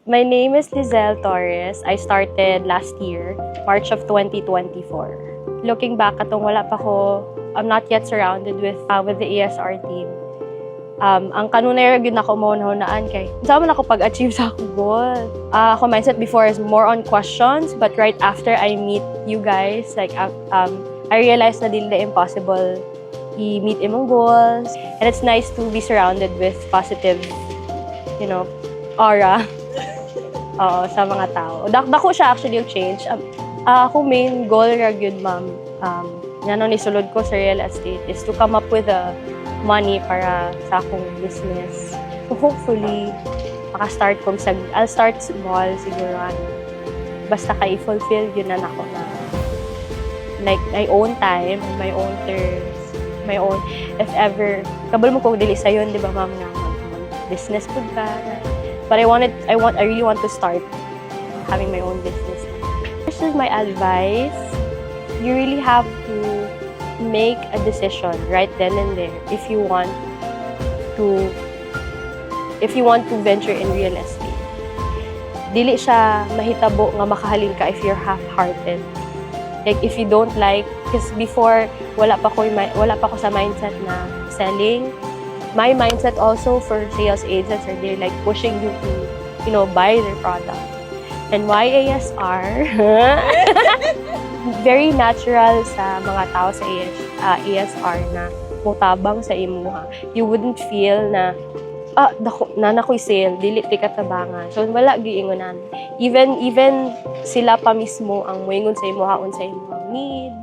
My name is Lizelle Torres. I started last year, March of 2024. Looking back, atong wala pa ko, I'm not yet surrounded with the ESR team. Ang kanunay yun ako mo nahunaan kay saan man ako pag-achieve sa akong goal. Ako mindset before is more on questions, but right after I meet you guys, like I realized na dili impossible i-meet imong goals, and it's nice to be surrounded with positive, aura. Oo, sa mga tao. Dako siya actually yung change. Ako main goal ra gyud ma'am. Ni sulod ko sa real estate is to come up with a money para sa akong business. So hopefully, maka-start ko I'll start small siguro. Basta i-fulfill yun na ako na like my own time, my own terms, my own, if ever, kabal mo kung dili sa yun, di ba ma'am, nga business po ka. But I really want to start having my own business. This is my advice. You really have to make a decision right then and there if you want to venture in real estate. Dili siya mahitabo nga makahalin ka if you're half-hearted. Like if you don't like, because before wala pa ko sa mindset na selling. My mindset also for sales agents are they're like pushing you to, buy their product. And why ASR? Very natural sa mga tao sa ASR na mutabang sa imuha. You wouldn't feel na, nakoy sale, dili ti katabangan. So wala giingonan. Even sila pa mismo ang moingon sa imuha, sa imuhang need.